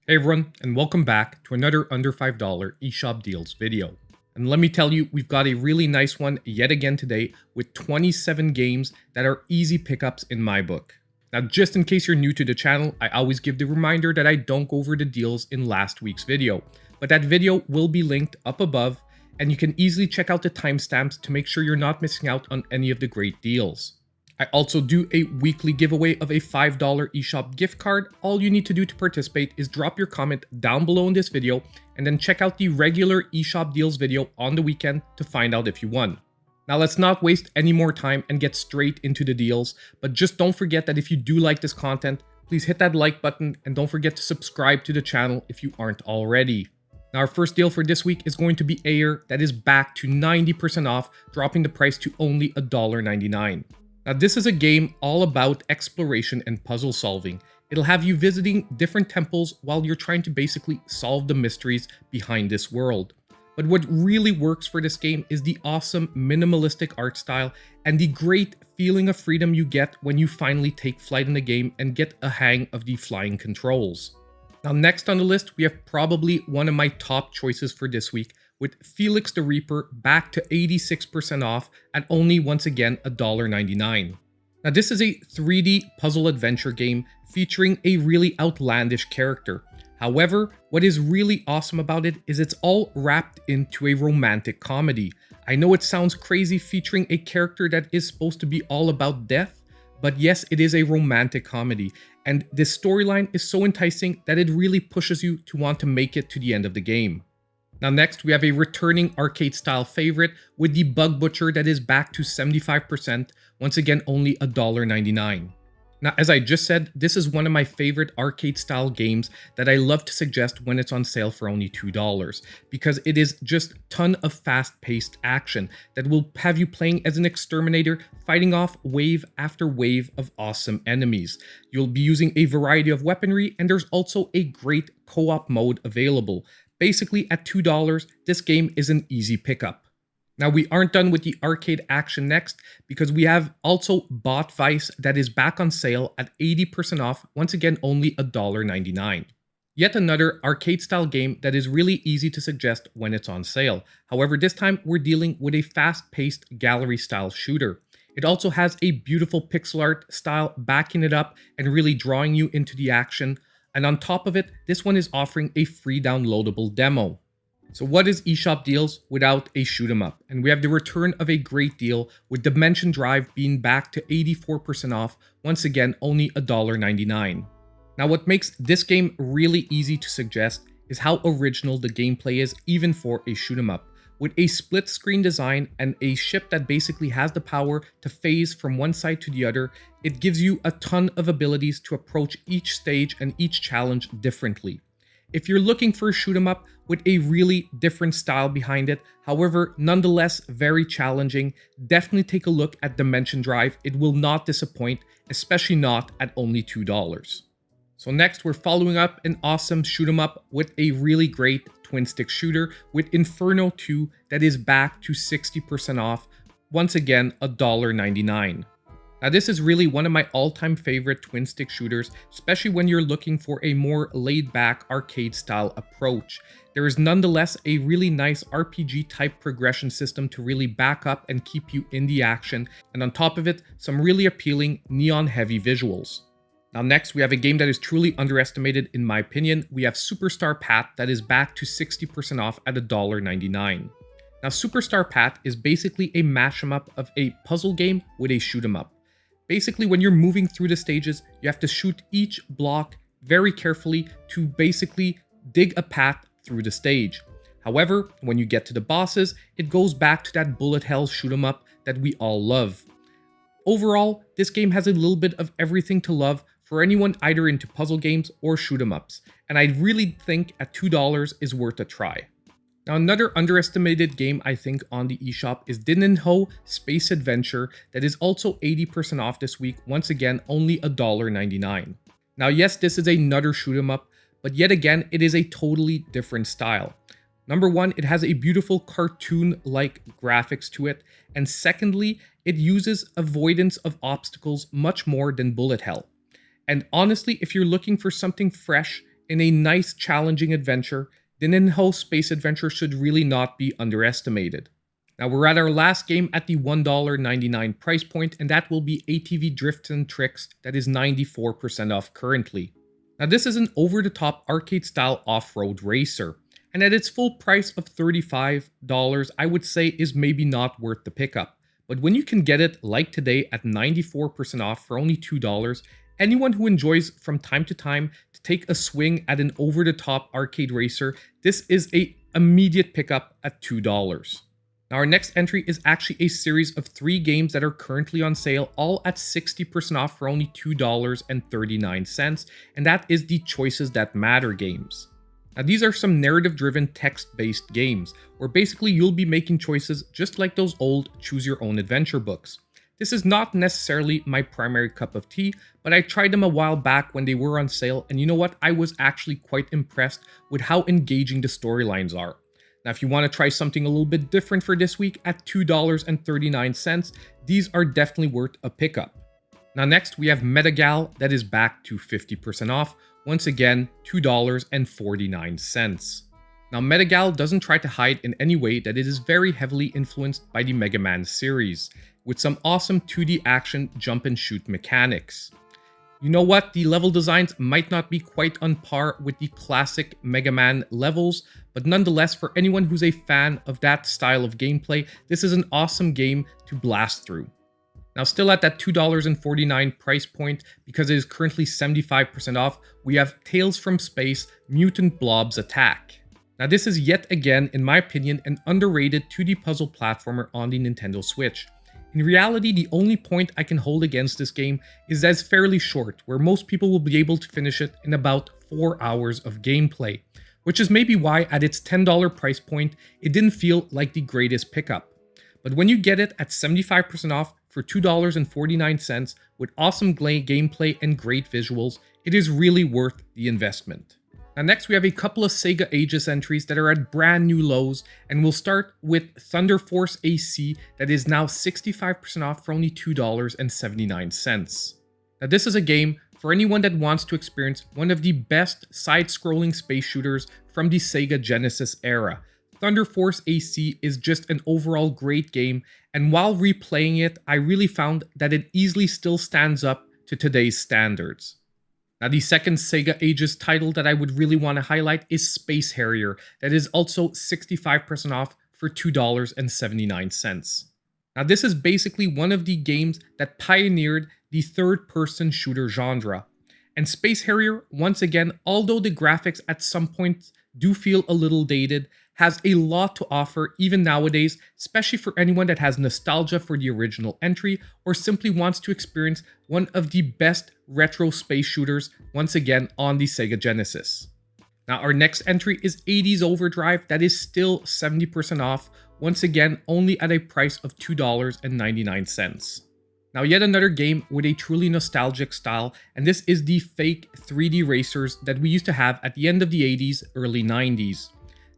Hey everyone, and welcome back to another under $5 eShop deals video. And let me tell you, we've got a really nice one yet again today with 27 games that are easy pickups in my book. Now, just in case you're new to the channel, I always give the reminder that I don't go over the deals in last week's video, but that video will be linked up above, and you can easily check out the timestamps to make sure you're not missing out on any of the great deals. I also do a weekly giveaway of a $5 eShop gift card. All you need to do to participate is drop your comment down below in this video and then check out the regular eShop deals video on the weekend to find out if you won. Now let's not waste any more time and get straight into the deals, but just don't forget that if you do like this content, please hit that like button and don't forget to subscribe to the channel if you aren't already. Now our first deal for this week is going to be Air, that is back to 90% off, dropping the price to only $1.99. Now this is a game all about exploration and puzzle solving. It'll have you visiting different temples while you're trying to basically solve the mysteries behind this world. But what really works for this game is the awesome minimalistic art style and the great feeling of freedom you get when you finally take flight in the game and get a hang of the flying controls. Now next on the list, we have probably one of my top choices for this week, with Felix the Reaper back to 86% off at only, once again, $1.99. Now this is a 3D puzzle adventure game featuring a really outlandish character. However, what is really awesome about it is it's all wrapped into a romantic comedy. I know it sounds crazy featuring a character that is supposed to be all about death, but yes, it is a romantic comedy, and this storyline is so enticing that it really pushes you to want to make it to the end of the game. Now next, we have a returning arcade-style favorite with the Bug Butcher that is back to 75%, once again only $1.99. Now as I just said, this is one of my favorite arcade-style games that I love to suggest when it's on sale for only $2, because it is just a ton of fast-paced action that will have you playing as an exterminator, fighting off wave after wave of awesome enemies. You'll be using a variety of weaponry, and there's also a great co-op mode available. Basically, at $2, this game is an easy pickup. Now, we aren't done with the arcade action next, because we have also Bot Vice that is back on sale at 80% off, once again only $1.99. Yet another arcade-style game that is really easy to suggest when it's on sale. However, this time we're dealing with a fast-paced gallery-style shooter. It also has a beautiful pixel art style backing it up and really drawing you into the action. And on top of it, this one is offering a free downloadable demo. So what is eShop deals without a shoot 'em up? And we have the return of a great deal with Dimension Drive being back to 84% off, once again only $1.99. Now what makes this game really easy to suggest is how original the gameplay is even for a shoot 'em up. With a split screen design and a ship that basically has the power to phase from one side to the other, it gives you a ton of abilities to approach each stage and each challenge differently. If you're looking for a shoot 'em up with a really different style behind it, however, nonetheless very challenging, definitely take a look at Dimension Drive. It will not disappoint, especially not at only $2. So next, we're following up an awesome shoot 'em up with a really great twin stick shooter with Inferno 2 that is back to 60% off, once again $1.99. Now this is really one of my all-time favorite twin stick shooters, especially when you're looking for a more laid-back arcade-style approach. There is nonetheless a really nice RPG-type progression system to really back up and keep you in the action, and on top of it, some really appealing neon-heavy visuals. Now next, we have a game that is truly underestimated in my opinion. We have Superstar Pat that is back to 60% off at $1.99. Now Superstar Pat is basically a mash-em-up of a puzzle game with a shoot-em-up. Basically, when you're moving through the stages, you have to shoot each block very carefully to basically dig a path through the stage. However, when you get to the bosses, it goes back to that bullet hell shoot-em-up that we all love. Overall, this game has a little bit of everything to love for anyone either into puzzle games or shoot 'em ups, and I really think at $2 is worth a try. Now another underestimated game I think on the eShop is Dininho Space Adventure that is also 80% off this week, once again only $1.99. Now yes, this is another shoot 'em up, but yet again it is a totally different style. Number one, it has a beautiful cartoon-like graphics to it, and secondly, it uses avoidance of obstacles much more than bullet hell. And honestly, if you're looking for something fresh in a nice challenging adventure, Dininho Space Adventure should really not be underestimated. Now we're at our last game at the $1.99 price point, and that will be ATV Drifts and Tricks that is 94% off currently. Now this is an over-the-top arcade-style off-road racer, and at its full price of $35, I would say is maybe not worth the pickup. But when you can get it like today at 94% off for only $2, anyone who enjoys from time to time to take a swing at an over-the-top arcade racer, this is a immediate pickup at $2. Now our next entry is actually a series of 3 games that are currently on sale, all at 60% off for only $2.39, and that is the Choices That Matter games. Now these are some narrative-driven text-based games, where basically you'll be making choices just like those old choose-your-own-adventure books. This is not necessarily my primary cup of tea, but I tried them a while back when they were on sale, and you know what, I was actually quite impressed with how engaging the storylines are. Now, if you want to try something a little bit different for this week at $2.39, these are definitely worth a pickup. Now next, we have Metagal that is back to 50% off, once again, $2.49. Now Metagal doesn't try to hide in any way that it is very heavily influenced by the Mega Man series, with some awesome 2D action jump and shoot mechanics. You know what, the level designs might not be quite on par with the classic Mega Man levels, but nonetheless, for anyone who's a fan of that style of gameplay, this is an awesome game to blast through. Now still at that $2.49 price point, because it is currently 75% off, we have Tales from Space Mutant Blobs Attack. Now this is yet again, in my opinion, an underrated 2D puzzle platformer on the Nintendo Switch. In reality, the only point I can hold against this game is that it's fairly short, where most people will be able to finish it in about 4 hours of gameplay, which is maybe why at its $10 price point, it didn't feel like the greatest pickup. But when you get it at 75% off for $2.49 with awesome gameplay and great visuals, it is really worth the investment. Now next we have a couple of Sega Aegis entries that are at brand new lows, and we'll start with Thunder Force AC that is now 65% off for only $2.79. Now this is a game for anyone that wants to experience one of the best side-scrolling space shooters from the Sega Genesis era. Thunder Force AC is just an overall great game, and while replaying it, I really found that it easily still stands up to today's standards. Now the second Sega Aegis title that I would really want to highlight is Space Harrier, that is also 65% off for $2.79. Now this is basically one of the games that pioneered the third-person shooter genre. And Space Harrier, once again, although the graphics at some points do feel a little dated, has a lot to offer even nowadays, especially for anyone that has nostalgia for the original entry or simply wants to experience one of the best retro space shooters once again on the Sega Genesis. Now our next entry is 80s Overdrive that is still 70% off, once again only at a price of $2.99. Now yet another game with a truly nostalgic style, and this is the fake 3D racers that we used to have at the end of the 80s, early 90s.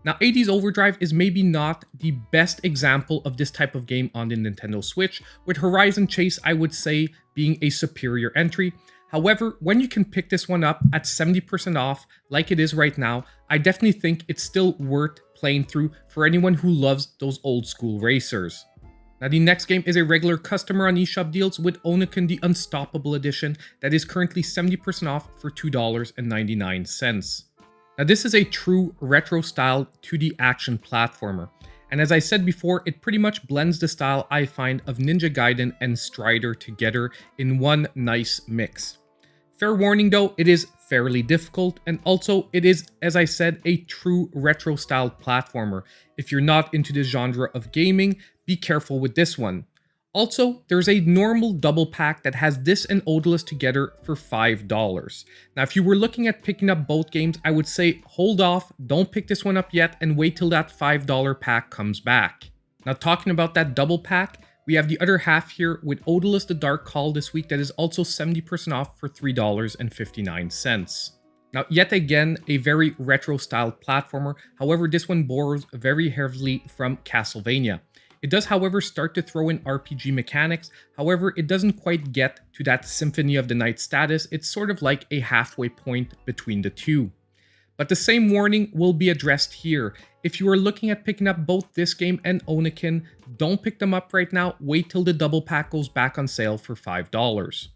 Now 80s Overdrive is maybe not the best example of this type of game on the Nintendo Switch, with Horizon Chase I would say being a superior entry. However, when you can pick this one up at 70% off like it is right now, I definitely think it's still worth playing through for anyone who loves those old school racers. Now the next game is a regular customer on eShop deals with Oniken the Unstoppable Edition that is currently 70% off for $2.99. Now this is a true retro-style 2D action platformer, and as I said before, it pretty much blends the style I find of Ninja Gaiden and Strider together in one nice mix. Fair warning though, it is fairly difficult, and also it is, as I said, a true retro-style platformer. If you're not into this genre of gaming, be careful with this one. Also, there's a normal double pack that has this and Odallus together for $5. Now, if you were looking at picking up both games, I would say hold off, don't pick this one up yet, and wait till that $5 pack comes back. Now, talking about that double pack, we have the other half here with Odallus the Dark Call this week that is also 70% off for $3.59. Now, yet again, a very retro-style platformer, however, this one borrows very heavily from Castlevania. It does, however, start to throw in RPG mechanics, however, it doesn't quite get to that Symphony of the Night status, it's sort of like a halfway point between the two. But the same warning will be addressed here. If you are looking at picking up both this game and Oniken, don't pick them up right now, wait till the double pack goes back on sale for $5.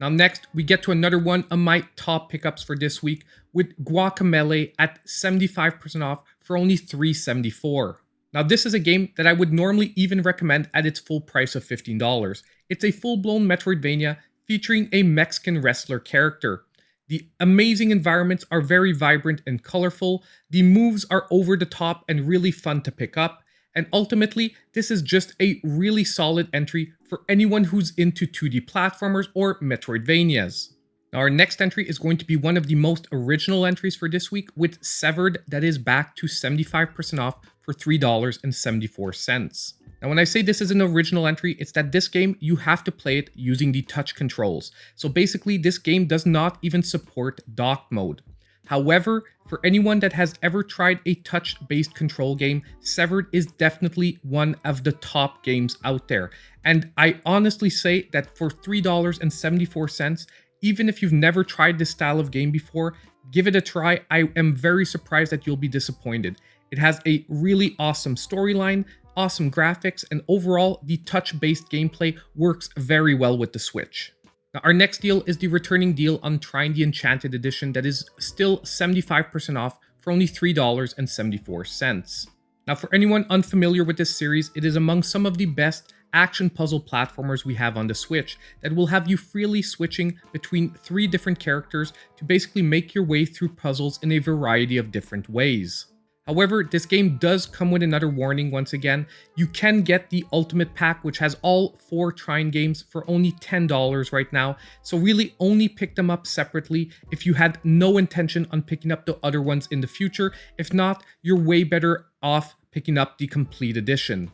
Now next, we get to another one of my top pickups for this week with Guacamelee at 75% off for only $3.74. Now this is a game that I would normally even recommend at its full price of $15. It's a full-blown Metroidvania featuring a Mexican wrestler character. The amazing environments are very vibrant and colorful, the moves are over the top and really fun to pick up, and ultimately, this is just a really solid entry for anyone who's into 2D platformers or Metroidvanias. Now our next entry is going to be one of the most original entries for this week with Severed that is back to 75% off for $3.74. Now when I say this is an original entry, it's that this game, you have to play it using the touch controls. So basically, this game does not even support dock mode. However, for anyone that has ever tried a touch-based control game, Severed is definitely one of the top games out there. And I honestly say that for $3.74, even if you've never tried this style of game before, give it a try. I am very surprised that you'll be disappointed. It has a really awesome storyline, awesome graphics, and overall, the touch-based gameplay works very well with the Switch. Now, our next deal is the returning deal on Trine the Enchanted edition that is still 75% off for only $3.74. Now, for anyone unfamiliar with this series, it is among some of the best action puzzle platformers we have on the Switch that will have you freely switching between 3 different characters to basically make your way through puzzles in a variety of different ways. However, this game does come with another warning once again. You can get the Ultimate Pack, which has all 4 Trine games for only $10 right now, so really only pick them up separately if you had no intention on picking up the other ones in the future. If not, you're way better off picking up the complete edition.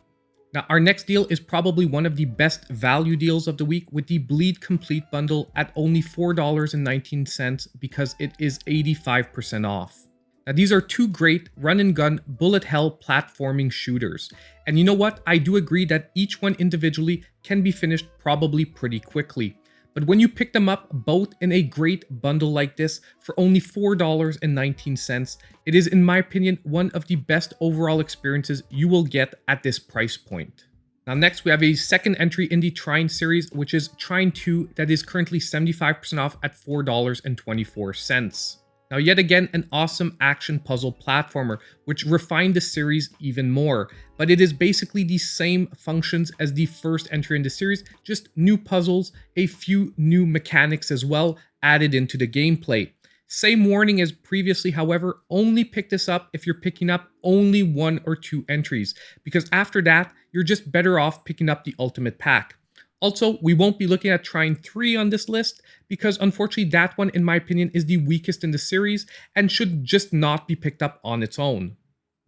Now, our next deal is probably one of the best value deals of the week with the Bleed Complete bundle at only $4.19 because it is 85% off. Now, these are 2 great run-and-gun bullet hell platforming shooters. And you know what? I do agree that each one individually can be finished probably pretty quickly. But when you pick them up both in a great bundle like this for only $4.19, it is, in my opinion, one of the best overall experiences you will get at this price point. Now next, we have a second entry in the Trine series, which is Trine 2 that is currently 75% off at $4.24. Now yet again, an awesome action puzzle platformer, which refined the series even more, but it is basically the same functions as the first entry in the series, just new puzzles, a few new mechanics as well added into the gameplay. Same warning as previously, however, only pick this up if you're picking up only 1 or 2 entries, because after that, you're just better off picking up the Ultimate Pack. Also, we won't be looking at Trine 3 on this list because unfortunately that one, in my opinion, is the weakest in the series and should just not be picked up on its own.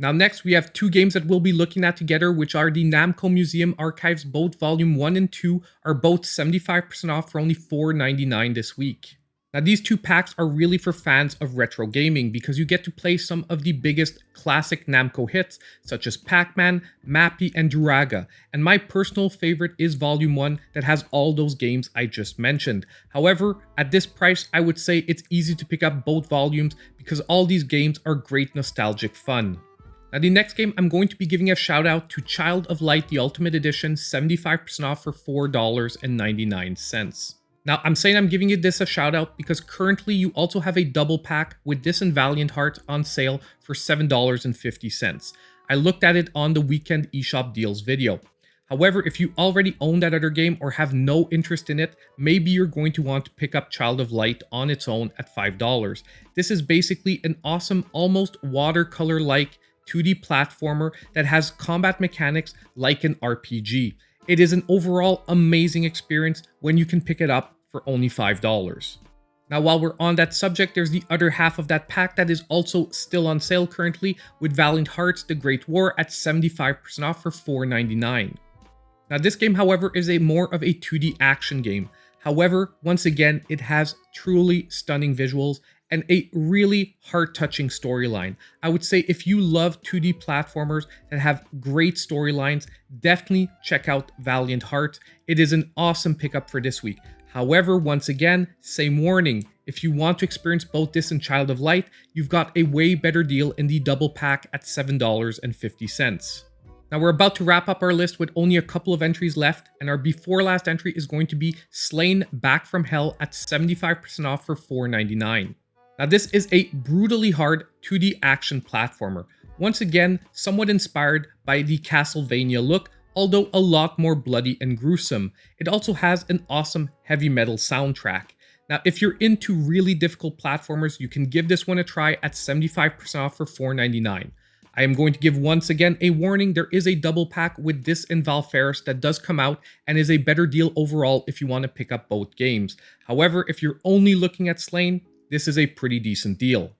Now next, we have 2 games that we'll be looking at together, which are the Namco Museum Archives. Both Volume 1 and 2 are both 75% off for only $4.99 this week. Now these 2 packs are really for fans of retro gaming because you get to play some of the biggest classic Namco hits such as Pac-Man, Mappy, and Duraga, and my personal favorite is Volume 1 that has all those games I just mentioned. However, at this price, I would say it's easy to pick up both volumes because all these games are great nostalgic fun. Now the next game, I'm going to be giving a shout out to Child of Light, the Ultimate Edition, 75% off for $4.99. Now, I'm saying I'm giving you this a shout out because currently you also have a double pack with this and Valiant Heart on sale for $7.50. I looked at it on the weekend eShop deals video. However, if you already own that other game or have no interest in it, maybe you're going to want to pick up Child of Light on its own at $5. This is basically an awesome, almost watercolor-like 2D platformer that has combat mechanics like an RPG. It is an overall amazing experience when you can pick it up for only $5. Now, while we're on that subject, there's the other half of that pack that is also still on sale currently with Valiant Hearts: The Great War at 75% off for $4.99. Now, this game, however, is more of a 2D action game. However, once again, it has truly stunning visuals and a really heart-touching storyline. I would say if you love 2D platformers that have great storylines, definitely check out Valiant Heart. It is an awesome pickup for this week. However, once again, same warning, if you want to experience both this and Child of Light, you've got a way better deal in the double pack at $7.50. Now we're about to wrap up our list with only a couple of entries left, and our before last entry is going to be Slain Back from Hell at 75% off for $4.99. Now this is a brutally hard 2D action platformer, once again somewhat inspired by the Castlevania look, although a lot more bloody and gruesome. It also has an awesome heavy metal soundtrack. Now if you're into really difficult platformers, you can give this one a try at 75% off for $4.99. I am going to give once again a warning, there is a double pack with this and Valfaris that does come out and is a better deal overall if you want to pick up both games. However, if you're only looking at Slain, this is a pretty decent deal.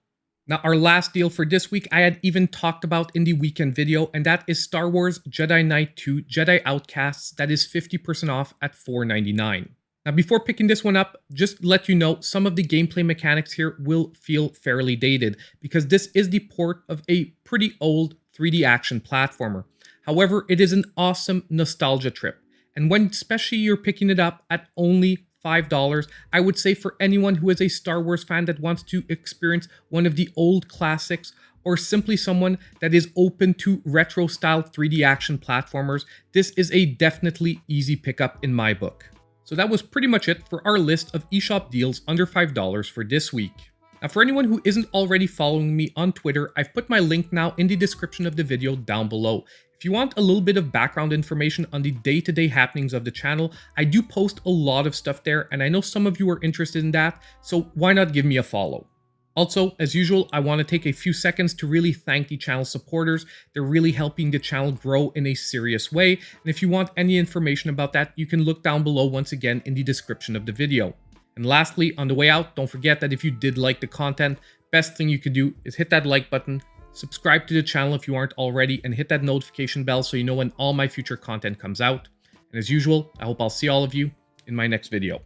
Now our last deal for this week I had even talked about in the weekend video, and that is Star Wars Jedi Knight 2 Jedi Outcasts that is 50% off at $4.99. Now before picking this one up, just to let you know, some of the gameplay mechanics here will feel fairly dated because this is the port of a pretty old 3D action platformer. However, it is an awesome nostalgia trip, and when especially you're picking it up at only $5, I would say for anyone who is a Star Wars fan that wants to experience one of the old classics, or simply someone that is open to retro style 3D action platformers, this is a definitely easy pickup in my book. So that was pretty much it for our list of eShop deals under $5 for this week. Now for anyone who isn't already following me on Twitter, I've put my link now in the description of the video down below. If you want a little bit of background information on the day-to-day happenings of the channel, I do post a lot of stuff there, and I know some of you are interested in that, so why not give me a follow? Also, as usual, I want to take a few seconds to really thank the channel supporters. They're really helping the channel grow in a serious way, and if you want any information about that, you can look down below once again in the description of the video. And lastly, on the way out, don't forget that if you did like the content, best thing you could do is hit that like button, subscribe to the channel if you aren't already, and hit that notification bell so you know when all my future content comes out. And as usual, I hope I'll see all of you in my next video.